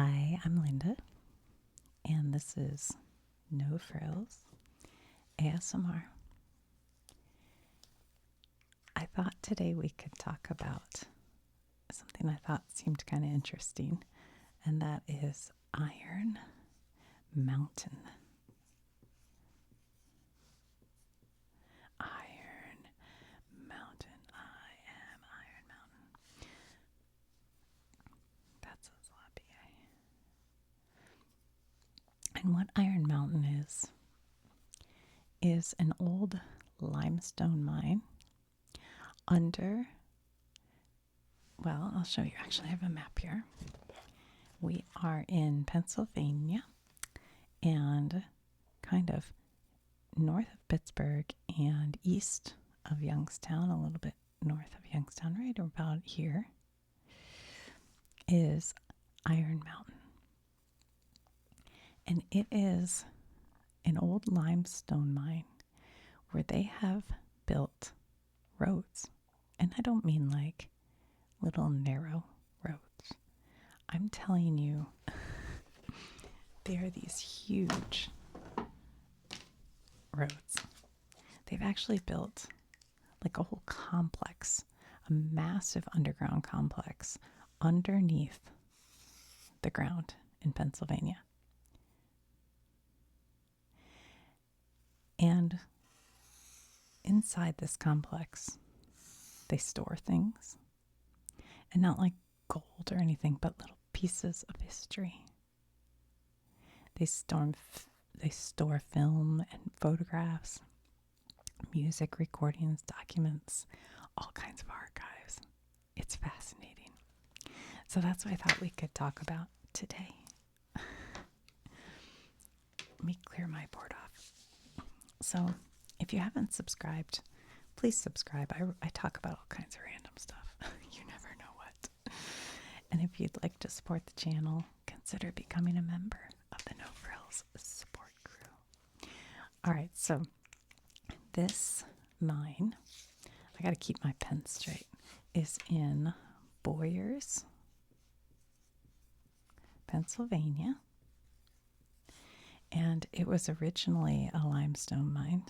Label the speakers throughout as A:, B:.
A: Hi, I'm Linda, and this is No Frills ASMR. I thought today we could talk about something I thought seemed kind of interesting, and that is Iron Mountain. Iron Mountain. I am Iron Mountain. That's a sloppy. And what Iron Mountain is an old limestone mine under, well, I'll show you. Actually, I have a map here. We are in Pennsylvania and kind of north of Pittsburgh and east of Youngstown, a little bit north of Youngstown, right about here, is Iron Mountain. And it is an old limestone mine where they have built roads. And I don't mean like little narrow roads. I'm telling you, they are these huge roads. They've actually built like a whole complex, a massive underground complex underneath the ground in Pennsylvania. And inside this complex, they store things. And not like gold or anything, but little pieces of history. They store film and photographs, music recordings, documents, all kinds of archives. It's fascinating. So that's what I thought we could talk about today. Let me clear my board off. So if you haven't subscribed, please subscribe. I talk about all kinds of random stuff. You never know what. And if you'd like to support the channel, consider becoming a member of the No Frills support crew. All right, so this mine, I got to keep my pen straight, is in Boyers, Pennsylvania. And it was originally a limestone mine.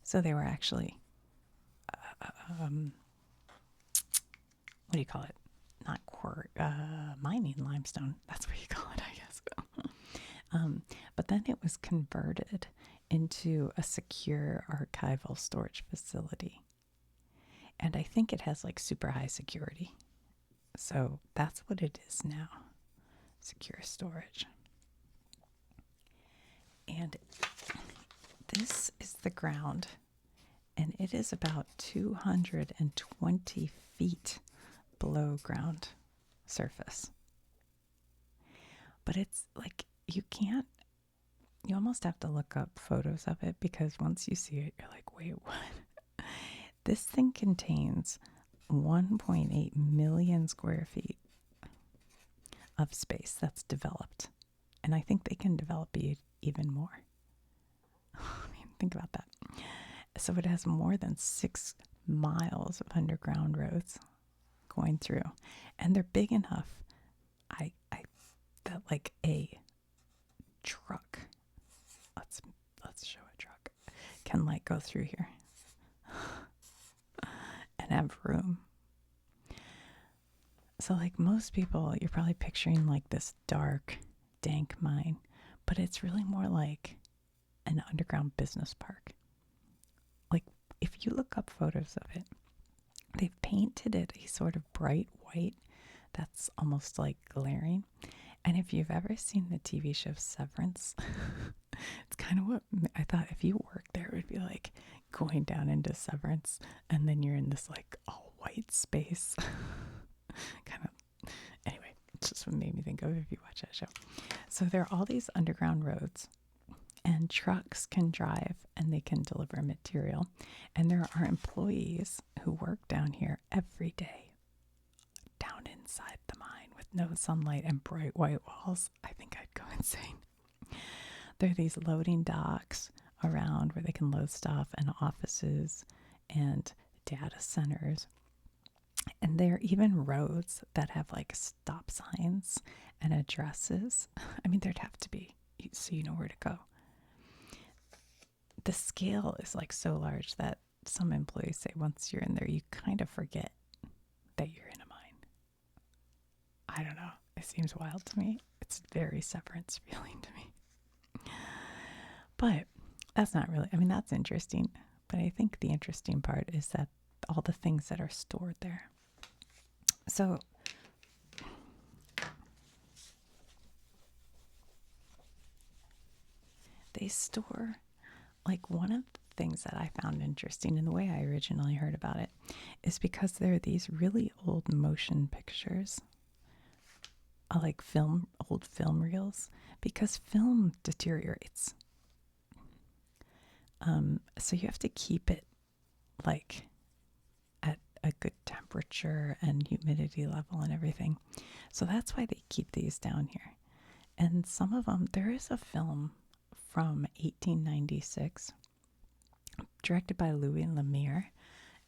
A: So they were actually, what do you call it? Not mining limestone. That's what you call it, I guess. But then it was converted into a secure archival storage facility. And I think it has like super high security. So that's what it is now. Secure storage. And this is the ground, and it is about 220 feet below ground surface. But it's like you almost have to look up photos of it, because once you see it, you're like, wait, what? This thing contains 1.8 million square feet of space that's developed. And I think they can develop even more. I mean, think about that. So it has more than 6 miles of underground roads going through, and they're big enough that like a truck, let's show a truck, can like go through here and have room. So like most people, you're probably picturing like this dark, dank mine, but it's really more like an underground business park. Like if you look up photos of it, they've painted it a sort of bright white that's almost like glaring. And if you've ever seen the TV show Severance, it's kind of what I thought. If you worked there, it would be like going down into Severance, and then you're in this like all white space. Kind of. Anyway, it's just what made me think of if you watch that show. So there are all these underground roads, and trucks can drive and they can deliver material. And there are employees who work down here every day, down inside the mine with no sunlight and bright white walls. I think I'd go insane. There are these loading docks around where they can load stuff, and offices and data centers. And there are even roads that have like stop signs and addresses. I mean, there'd have to be, so you know where to go. The scale is like so large that some employees say once you're in there, you kind of forget that you're in a mine. I don't know. It seems wild to me. It's very severance feeling to me. But that's not really, I mean, that's interesting. But I think the interesting part is that all the things that are stored there. So they store, like, one of the things that I found interesting in the way I originally heard about it is because there are these really old motion pictures, like old film reels, because film deteriorates. So you have to keep it like at a good temperature and humidity level and everything. So that's why they keep these down here. And some of them, there is a film from 1896 directed by Louis Lumiere,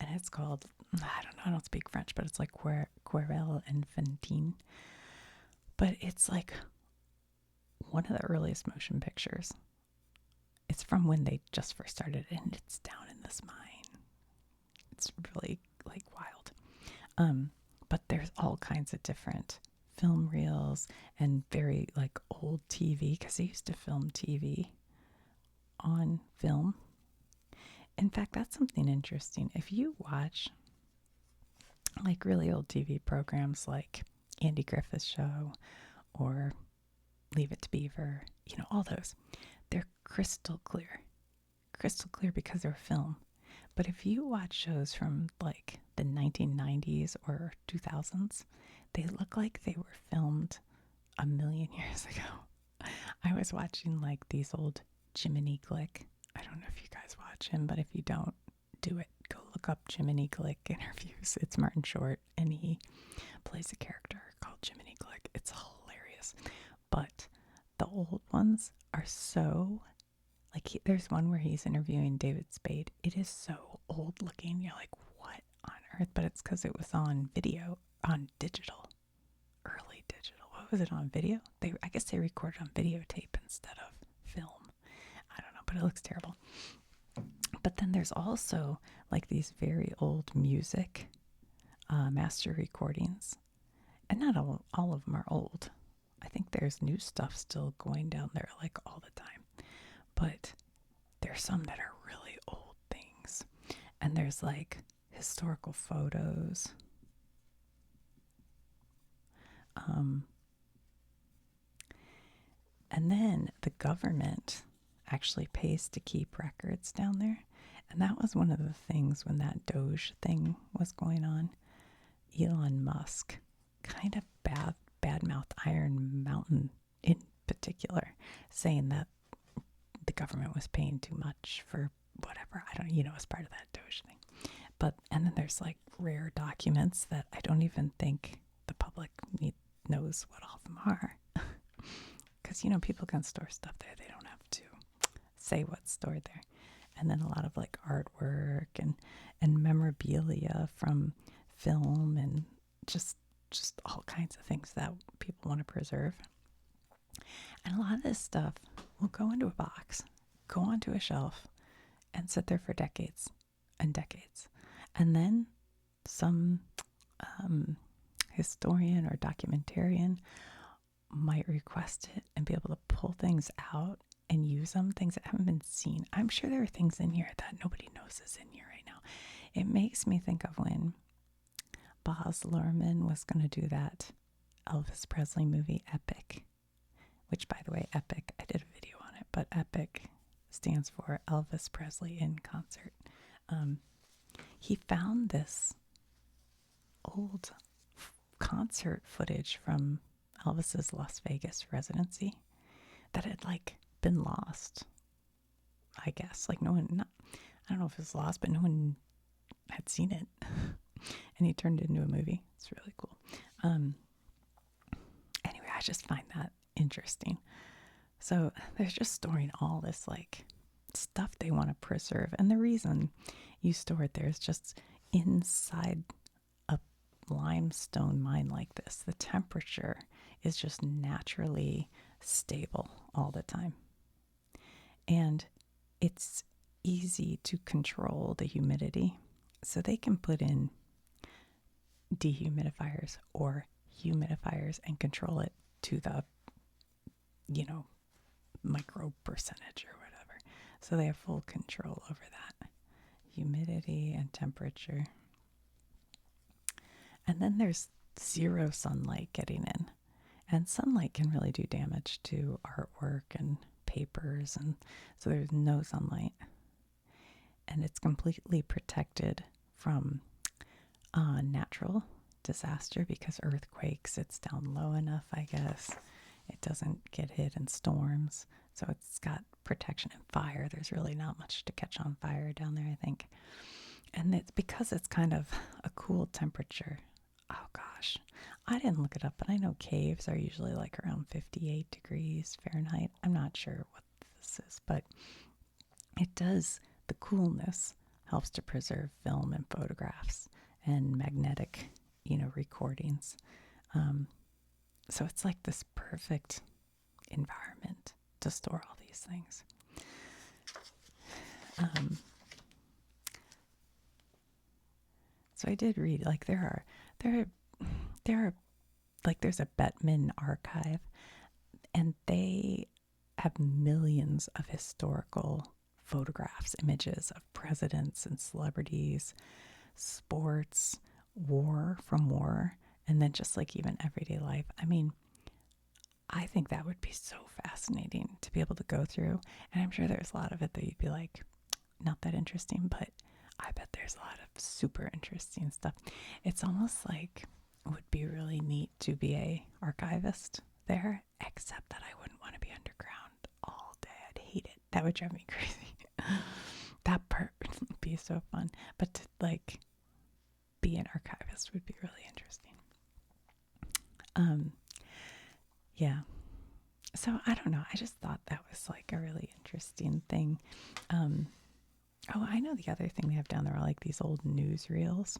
A: and it's called, I don't know, I don't speak French, but it's like Querelle and Fantine. But it's like one of the earliest motion pictures. It's from when they just first started, and it's down in this mine. It's really like wild. But there's all kinds of different film reels and very like old TV, because they used to film TV on film. In fact, that's something interesting. If you watch like really old TV programs like Andy Griffith's Show or Leave It to Beaver, all those, they're crystal clear because they're film. But if you watch shows from like the 1990s or 2000s, they look like they were filmed a million years ago. I was watching like these old Jiminy Glick. I don't know if you guys watch him, but if you don't, do it. Go look up Jiminy Glick interviews. It's Martin Short, and he plays a character called Jiminy Glick. It's hilarious. But the old ones are so, like, there's one where he's interviewing David Spade. It is so old looking. You're like, what on earth? But it's because it was on video, on digital, early digital. What was it on video? I guess they recorded on videotape instead of film. I don't know, but it looks terrible. But then there's also like these very old music master recordings. And not all of them are old. I think there's new stuff still going down there like all the time. But there's some that are really old things. And there's like historical photos. And then the government actually pays to keep records down there. And that was one of the things when that Doge thing was going on. Elon Musk kind of badmouthed Iron Mountain in particular, saying that the government was paying too much for whatever. I don't, as part of that Doge thing. And then there's like rare documents that I don't even think the public knows what all of them are. Because, people can store stuff there. They don't have to say what's stored there. And then a lot of like artwork and memorabilia from film and just all kinds of things that people want to preserve. And a lot of this stuff will go into a box, go onto a shelf, and sit there for decades and decades. And then some historian or documentarian might request it and be able to pull things out and use them, things that haven't been seen. I'm sure there are things in here that nobody knows is in here right now. It makes me think of when Baz Luhrmann was going to do that Elvis Presley movie, Epic, which, by the way, Epic, I did a video on it, but Epic stands for Elvis Presley in Concert. He found this old concert footage from Elvis's Las Vegas residency that had like been lost, I guess. Like I don't know if it was lost, but no one had seen it. And he turned it into a movie. It's really cool. Anyway, I just find that interesting. So they're just storing all this like stuff they want to preserve. And the reason you store it there is just inside a limestone mine like this. The temperature is just naturally stable all the time. And it's easy to control the humidity. So they can put in dehumidifiers or humidifiers and control it to the, micro percentage or whatever. So they have full control over that humidity and temperature. And then there's zero sunlight getting in. And sunlight can really do damage to artwork and papers. And so there's no sunlight. And it's completely protected from natural disaster because earthquakes, it's down low enough, I guess. It doesn't get hit in storms. So it's got protection and fire. There's really not much to catch on fire down there, I think. And it's because it's kind of a cool temperature. Oh gosh, I didn't look it up, but I know caves are usually like around 58 degrees Fahrenheit. I'm not sure what this is, but it does, the coolness helps to preserve film and photographs and magnetic, recordings. So it's like this perfect environment to store all these things. So I did read, like there are like there's a Bettman archive, and they have millions of historical photographs, images of presidents and celebrities, sports, war, and then just like even everyday life. I mean, I think that would be so fascinating to be able to go through. And I'm sure there's a lot of it that you'd be like, not that interesting, but I bet there's a lot of super interesting stuff. It's almost like it would be really neat to be a archivist there, except that I wouldn't want to be underground all day. I'd hate it. That would drive me crazy. That part would be so fun. But to like be an archivist would be really interesting. Yeah. So I don't know. I just thought that was like a really interesting thing. Oh, I know the other thing they have down there are like these old newsreels.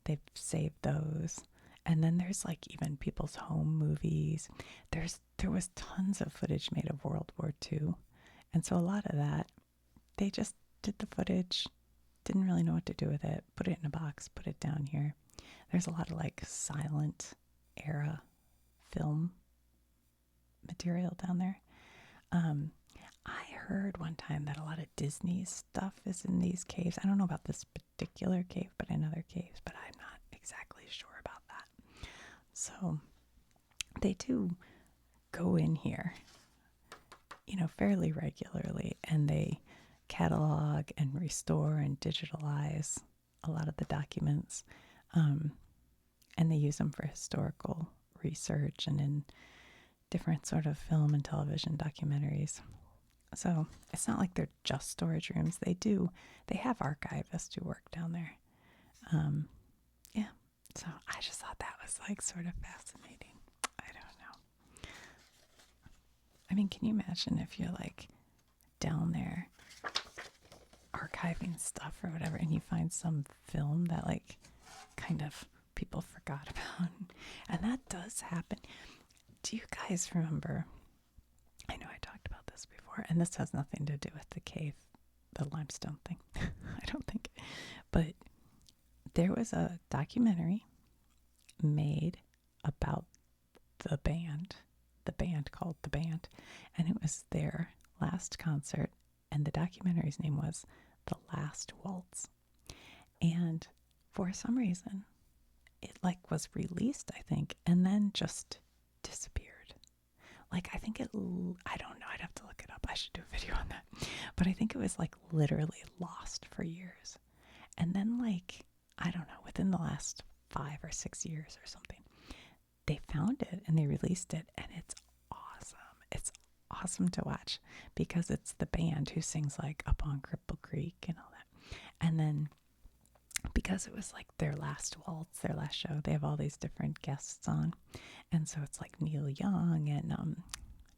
A: They've saved those. And then there's like even people's home movies. There was tons of footage made of World War II. And so a lot of that, they just did the footage, didn't really know what to do with it, put it in a box, put it down here. There's a lot of like silent era film material down there. I heard one time that a lot of Disney stuff is in these caves. I don't know about this particular cave, but in other caves, but I'm not exactly sure about that. So they do go in here, fairly regularly, and they catalog and restore and digitalize a lot of the documents. And they use them for historical research and in different sort of film and television documentaries. So it's not like they're just storage rooms. They have archivists who work down there. Yeah. So I just thought that was like sort of fascinating. I don't know. I mean, can you imagine if you're like down there archiving stuff or whatever, and you find some film that like kind of people forgot about? And that does happen. Do you guys remember? I know I talked about this before, and this has nothing to do with the cave, the limestone thing. I don't think. But there was a documentary made about the band called The Band, and it was their last concert, and the documentary's name was The Last Waltz. And for some reason, it like was released, I think, and then just disappeared. Like, I think I don't know, I'd have to look it up. I should do a video on that. But I think it was like literally lost for years. And then like, I don't know, within the last 5 or 6 years or something, they found it and they released it, and it's awesome. It's awesome to watch because it's the band who sings like Up on Cripple Creek and all that. And then because it was like their last waltz, their last show, they have all these different guests on. And so it's like Neil Young and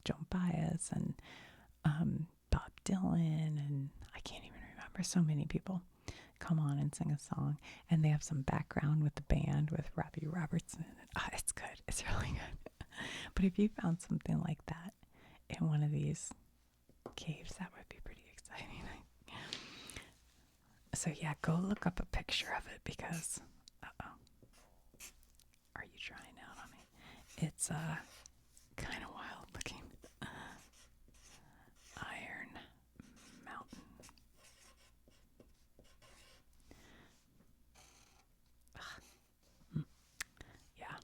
A: Joan Baez and Bob Dylan, and I can't even remember, so many people come on and sing a song. And they have some background with the band with Robbie Robertson. It's good. It's really good. But if you found something like that in one of these caves, that would be pretty exciting. So yeah, go look up a picture of it because, uh-oh, are you trying out on me? It's kind of wild looking. Iron Mountain. Yeah.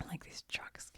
A: Like these trucks